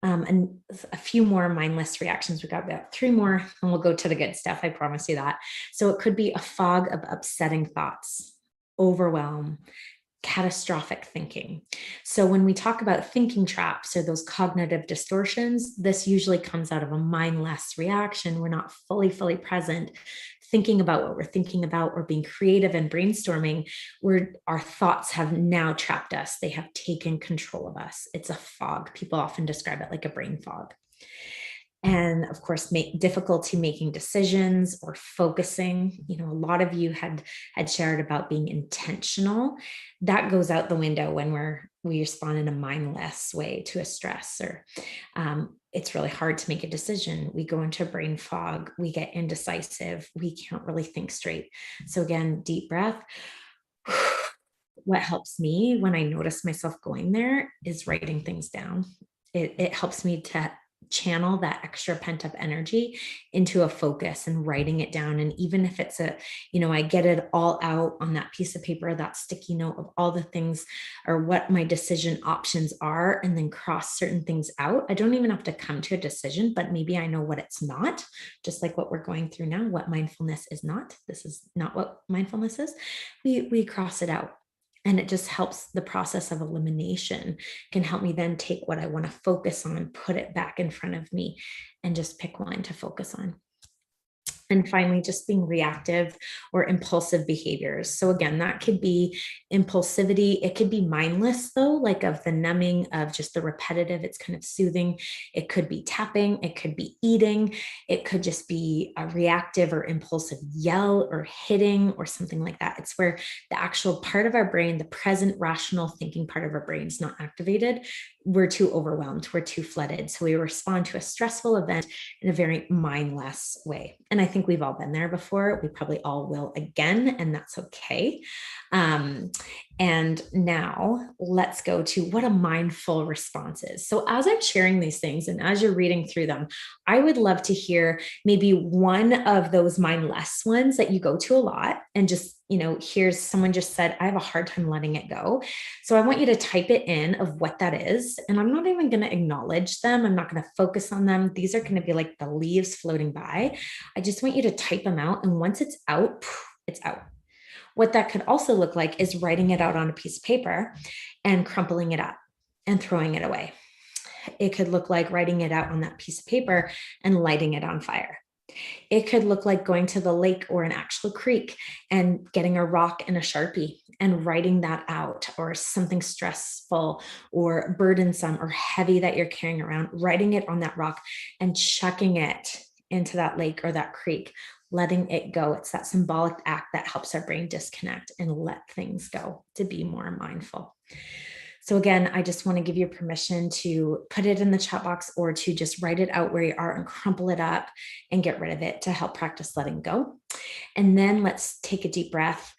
And a few more mindless reactions. We've got about 3 more and we'll go to the good stuff. I promise you that. So it could be a fog of upsetting thoughts, overwhelm, catastrophic thinking. So when we talk about thinking traps or those cognitive distortions, this usually comes out of a mindless reaction. We're not fully present, thinking about what we're thinking about or being creative and brainstorming, where our thoughts have now trapped us. They have taken control of us. It's a fog. People often describe it like a brain fog. And of course, difficulty making decisions or focusing. A lot of you had shared about being intentional. That goes out the window when we respond in a mindless way to a stress, or it's really hard to make a decision. We go into a brain fog. We get indecisive. We can't really think straight. So again, deep breath. What helps me when I notice myself going there is writing things down. It helps me to channel that extra pent-up energy into a focus and writing it down. And even if it's I get it all out on that piece of paper, that sticky note of all the things or what my decision options are, and then cross certain things out. I don't even have to come to a decision, but maybe I know what it's not, just like what we're going through now, what mindfulness is not. This is not what mindfulness is. We cross it out. And it just helps. The process of elimination can help me then take what I want to focus on, put it back in front of me, and just pick one to focus on. And finally, just being reactive or impulsive behaviors. So again, that could be impulsivity. It could be mindless though, like of the numbing of just the repetitive. It's kind of soothing. It could be tapping. It could be eating. It could just be a reactive or impulsive yell or hitting or something like that. It's where the actual part of our brain, the present rational thinking part of our brain, is not activated. We're too overwhelmed. We're too flooded. So we respond to a stressful event in a very mindless way. And I think think we've all been there before. We probably all will again, and that's okay. And now let's go to what a mindful response is. So as I'm sharing these things and as you're reading through them, I would love to hear maybe one of those mindless ones that you go to a lot, and just, here's someone just said, I have a hard time letting it go. So I want you to type it in of what that is. And I'm not even going to acknowledge them. I'm not going to focus on them. These are going to be like the leaves floating by. I just want you to type them out. And once it's out, it's out. What that could also look like is writing it out on a piece of paper and crumpling it up and throwing it away. It could look like writing it out on that piece of paper and lighting it on fire. It could look like going to the lake or an actual creek and getting a rock and a Sharpie and writing that out, or something stressful or burdensome or heavy that you're carrying around, writing it on that rock and chucking it into that lake or that creek, letting it go. It's that symbolic act that helps our brain disconnect and let things go, to be more mindful. So again, I just want to give you permission to put it in the chat box, or to just write it out where you are and crumple it up and get rid of it to help practice letting go. And then let's take a deep breath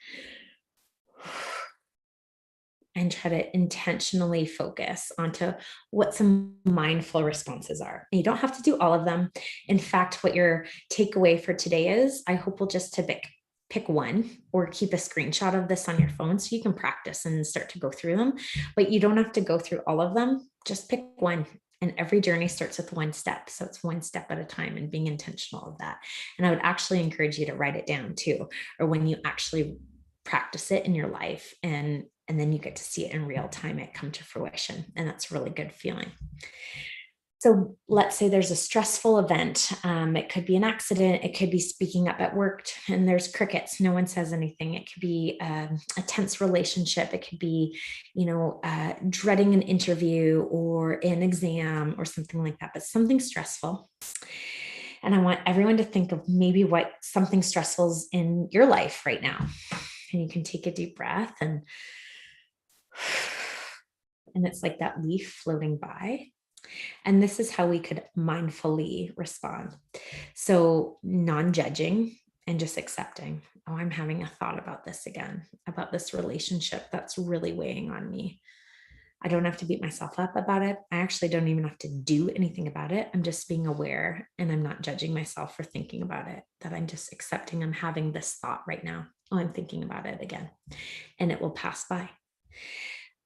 and try to intentionally focus onto what some mindful responses are. And you don't have to do all of them. In fact, what your takeaway for today is, I hope we'll just pick one, or keep a screenshot of this on your phone so you can practice and start to go through them. But you don't have to go through all of them. Just pick one. And every journey starts with one step. So it's one step at a time, and being intentional of that. And I would actually encourage you to write it down too, or when you actually practice it in your life, and then you get to see it in real time, it come to fruition. And that's a really good feeling. So let's say there's a stressful event. It could be an accident. It could be speaking up at work and there's crickets. No one says anything. It could be a tense relationship. It could be, dreading an interview or an exam or something like that, but something stressful. And I want everyone to think of maybe what something stressful is in your life right now. And you can take a deep breath, and it's like that leaf floating by. And this is how we could mindfully respond. So non-judging and just accepting. Oh, I'm having a thought about this again, about this relationship that's really weighing on me. I don't have to beat myself up about it. I actually don't even have to do anything about it. I'm just being aware, and I'm not judging myself for thinking about it, that I'm just accepting I'm having this thought right now. Oh, I'm thinking about it again, and it will pass by.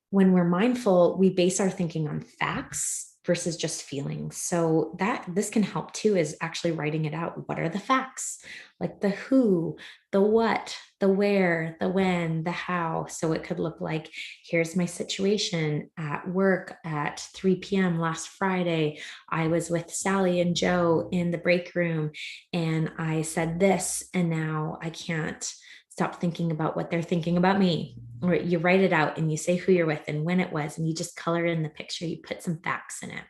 When we're mindful, we base our thinking on facts versus just feelings. So this can help too, is actually writing it out. What are the facts? Like the who, the what, the where, the when, the how. So it could look like, here's my situation at work at 3 p.m. last Friday. I was with Sally and Joe in the break room, and I said this, and now I can't stop thinking about what they're thinking about me. Or you write it out and you say who you're with and when it was, and you just color in the picture. You put some facts in it.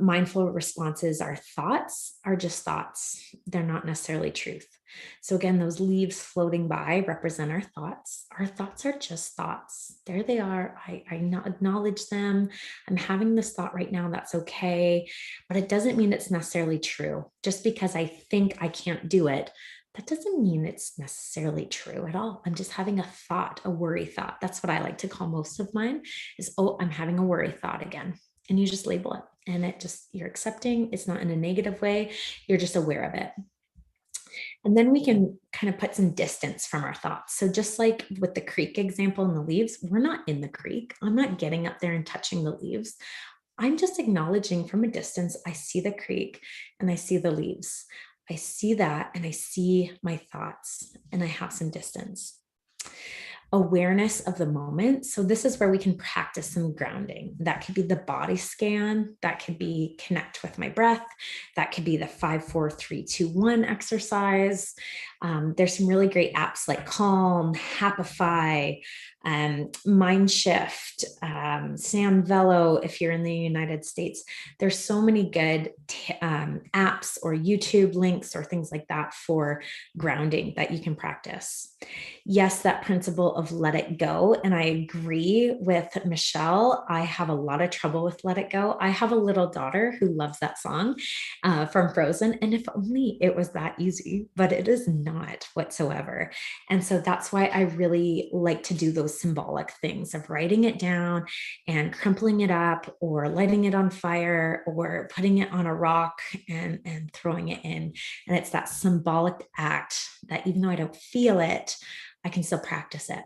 Mindful responses are just thoughts. They're not necessarily truth. So again, those leaves floating by represent our thoughts. Our thoughts are just thoughts. There they are. I acknowledge them. I'm having this thought right now. That's okay. But it doesn't mean it's necessarily true. Just because I think I can't do it, that doesn't mean it's necessarily true at all. I'm just having a thought, a worry thought. That's what I like to call most of mine is, oh, I'm having a worry thought again. And you just label it, and you're accepting. It's not in a negative way. You're just aware of it. And then we can kind of put some distance from our thoughts. So just like with the creek example and the leaves, we're not in the creek. I'm not getting up there and touching the leaves. I'm just acknowledging from a distance, I see the creek and I see the leaves. I see that, and I see my thoughts, and I have some distance. Awareness of the moment. So this is where we can practice some grounding. That could be the body scan. That could be connect with my breath. That could be the 5, 4, 3, 2, 1 exercise. There's some really great apps like Calm, Happify, Mind Shift, Sam Velo, if you're in the United States. There's so many good apps or YouTube links or things like that for grounding that you can practice. Yes, that principle of let it go. And I agree with Michelle. I have a lot of trouble with let it go. I have a little daughter who loves that song from Frozen. And if only it was that easy, but it is not whatsoever. And so that's why I really like to do those symbolic things of writing it down and crumpling it up or lighting it on fire or putting it on a rock and throwing it in. And it's that symbolic act that even though I don't feel it, I can still practice it.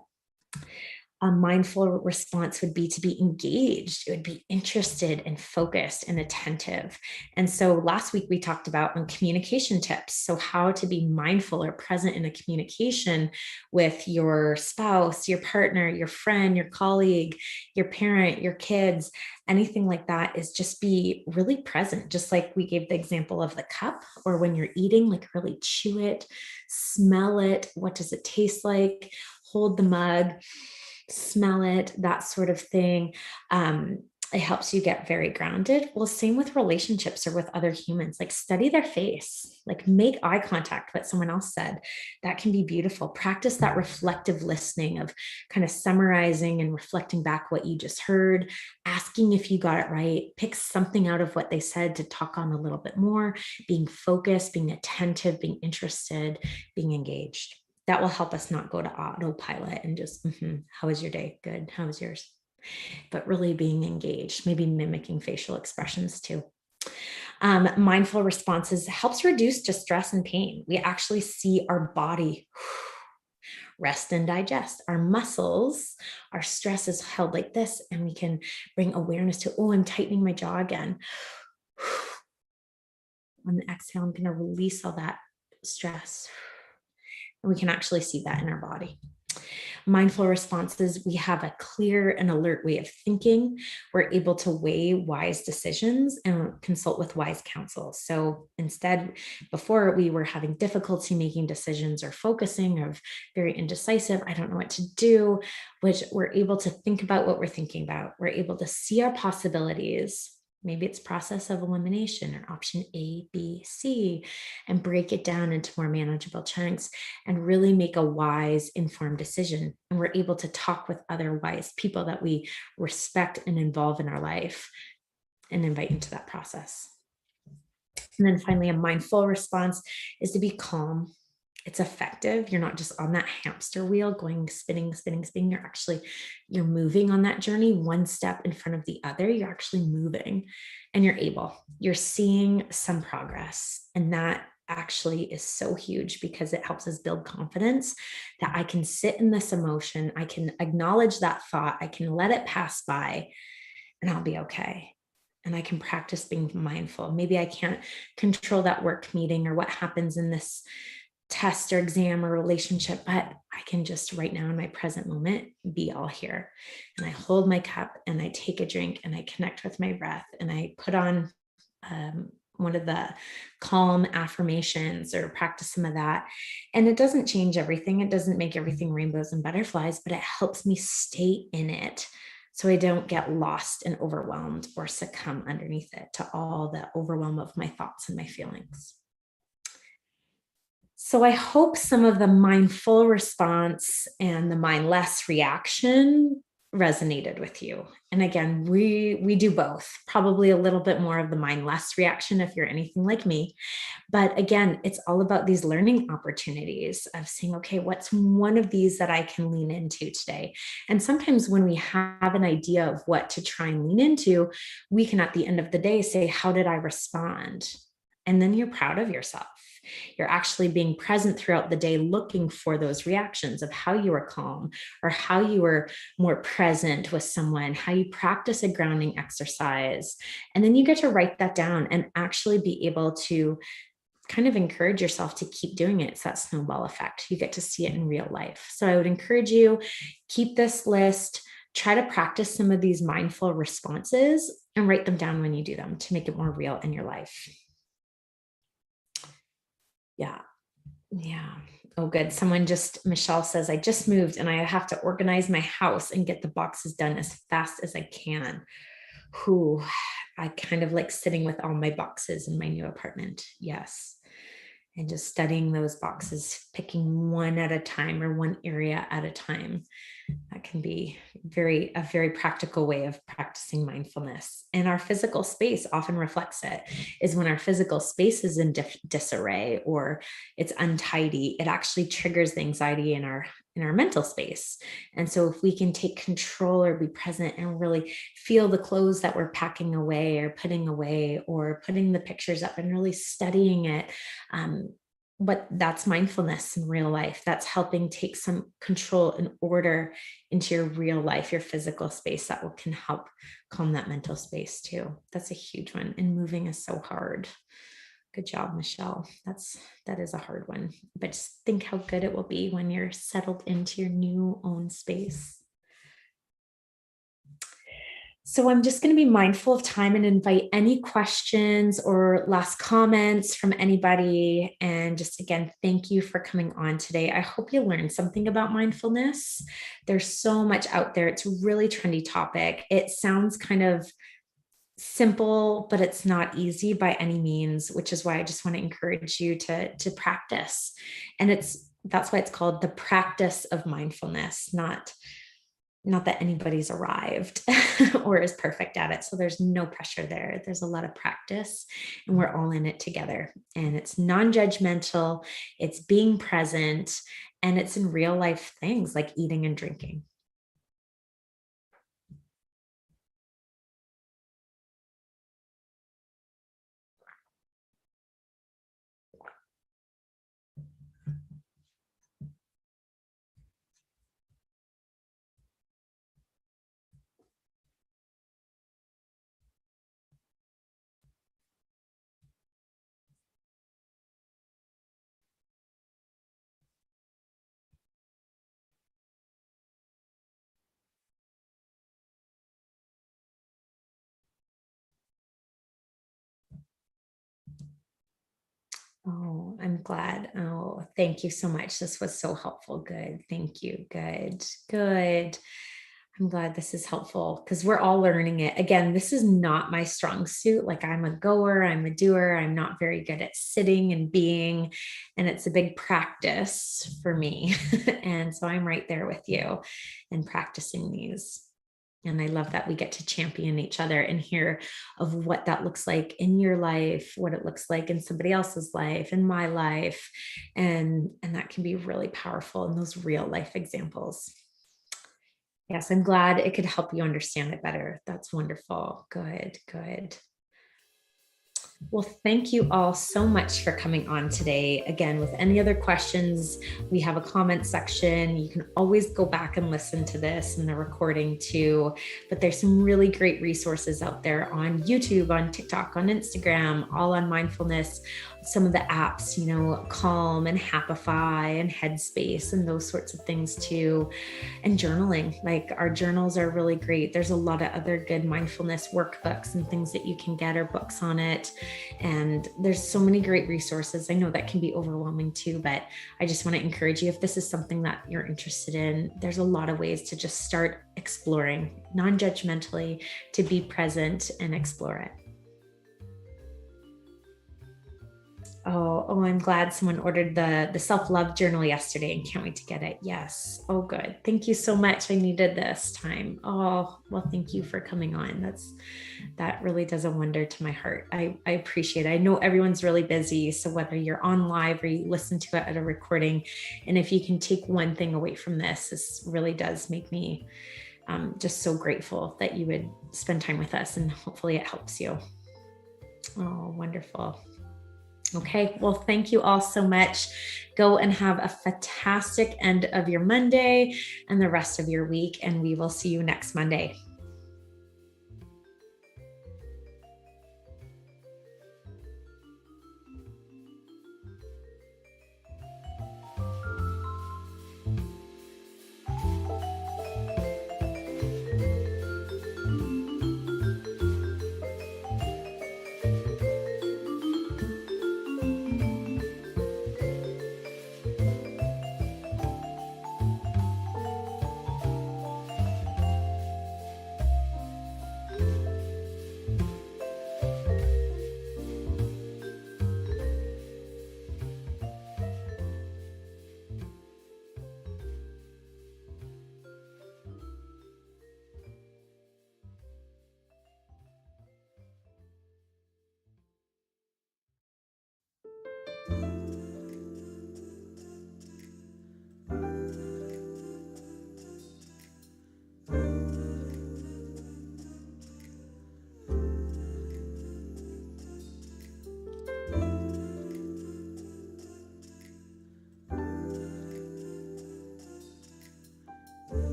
A mindful response would be to be engaged. It would be interested and focused and attentive. And so last week we talked about communication tips. So how to be mindful or present in a communication with your spouse, your partner, your friend, your colleague, your parent, your kids, anything like that is just be really present. Just like we gave the example of the cup, or when you're eating, like really chew it, smell it. What does it taste like? Hold the mug, smell it, that sort of thing. It helps you get very grounded. Well, same with relationships or with other humans, like study their face, like make eye contact, what someone else said. That can be beautiful. Practice that reflective listening of kind of summarizing and reflecting back what you just heard, asking if you got it right, pick something out of what they said to talk on a little bit more, being focused, being attentive, being interested, being engaged. That will help us not go to autopilot and just, how was your day? Good. How was yours? But really being engaged, maybe mimicking facial expressions too. Mindful responses helps reduce distress and pain. We actually see our body rest and digest. Our muscles, our stress is held like this, and we can bring awareness to, oh, I'm tightening my jaw again. On the exhale, I'm going to release all that stress. And we can actually see that in our body. Mindful responses, we have a clear and alert way of thinking. We're able to weigh wise decisions and consult with wise counsel. So instead, before we were having difficulty making decisions or focusing, or very indecisive, I don't know what to do, which we're able to think about what we're thinking about. We're able to see our possibilities. Maybe it's process of elimination or option A, B, C, and break it down into more manageable chunks and really make a wise, informed decision. And we're able to talk with other wise people that we respect and involve in our life and invite into that process. And then finally, a mindful response is to be calm. It's effective. You're not just on that hamster wheel going spinning, spinning, spinning. You're moving on that journey, one step in front of the other. You're actually moving and you're seeing some progress. And that actually is so huge because it helps us build confidence that I can sit in this emotion. I can acknowledge that thought. I can let it pass by and I'll be okay. And I can practice being mindful. Maybe I can't control that work meeting or what happens in this test or exam or relationship, but I can just right now in my present moment be all here. And I hold my cup and I take a drink and I connect with my breath and I put on one of the calm affirmations or practice some of that. And it doesn't change everything. It doesn't make everything rainbows and butterflies, but it helps me stay in it so I don't get lost and overwhelmed or succumb underneath it to all the overwhelm of my thoughts and my feelings. So I hope some of the mindful response and the mindless reaction resonated with you. And again, we do both, probably a little bit more of the mindless reaction if you're anything like me. But again, it's all about these learning opportunities of saying, okay, what's one of these that I can lean into today? And sometimes when we have an idea of what to try and lean into, we can at the end of the day say, how did I respond? And then you're proud of yourself. You're actually being present throughout the day, looking for those reactions of how you were calm or how you were more present with someone, how you practice a grounding exercise. And then you get to write that down and actually be able to kind of encourage yourself to keep doing it. It's that snowball effect. You get to see it in real life. So I would encourage you, keep this list, try to practice some of these mindful responses and write them down when you do them to make it more real in your life. Yeah. Oh, good. Michelle says, I just moved and I have to organize my house and get the boxes done as fast as I can. Whew, I kind of like sitting with all my boxes in my new apartment. Yes. And just studying those boxes, picking one at a time or one area at a time. That can be a very practical way of practicing mindfulness. And our physical space often reflects it. Is when our physical space is in disarray or it's untidy, it actually triggers the anxiety in our mental space. And so if we can take control or be present and really feel the clothes that we're packing away or putting away or putting the pictures up and really studying it, but that's mindfulness in real life. That's helping take some control and order into your real life, your physical space. That can help calm that mental space too. That's a huge one. And moving is so hard. Good job, Michelle. That is a hard one, but just think how good it will be when you're settled into your new own space. So I'm just going to be mindful of time and invite any questions or last comments from anybody. And just again, thank you for coming on today. I hope you learned something about mindfulness. There's so much out there. It's a really trendy topic. It sounds kind of simple, but it's not easy by any means, which is why I just want to encourage you to practice. And that's why it's called the practice of mindfulness, not that anybody's arrived or is perfect at it. So there's no pressure there. There's a lot of practice and we're all in it together. And it's non-judgmental, it's being present, and it's in real life things like eating and drinking. Oh, I'm glad. Oh, thank you so much. This was so helpful. Good. Thank you. Good. Good. I'm glad this is helpful because we're all learning it. Again, this is not my strong suit. Like I'm a goer, I'm a doer. I'm not very good at sitting and being, and it's a big practice for me. And so I'm right there with you in practicing these. And I love that we get to champion each other and hear of what that looks like in your life, what it looks like in somebody else's life, in my life. And that can be really powerful in those real life examples. Yes, I'm glad it could help you understand it better. That's wonderful. Good, good. Well, thank you all so much for coming on today. Again, with any other questions, we have a comment section. You can always go back and listen to this and the recording too. But there's some really great resources out there on YouTube, on TikTok, on Instagram, all on mindfulness. Some of the apps, Calm and Happify and Headspace and those sorts of things too. And journaling, like our journals are really great. There's a lot of other good mindfulness workbooks and things that you can get or books on it. And there's so many great resources. I know that can be overwhelming too, but I just want to encourage you, if this is something that you're interested in, there's a lot of ways to just start exploring non-judgmentally, to be present and explore it. Oh, I'm glad someone ordered the self-love journal yesterday and can't wait to get it. Yes. Oh, good. Thank you so much. I needed this time. Oh, well, thank you for coming on. That really does a wonder to my heart. I appreciate it. I know everyone's really busy. So whether you're on live or you listen to it at a recording, and if you can take one thing away from this really does make me just so grateful that you would spend time with us, and hopefully it helps you. Oh, wonderful. Okay, well, thank you all so much. Go and have a fantastic end of your Monday and the rest of your week, and we will see you next Monday.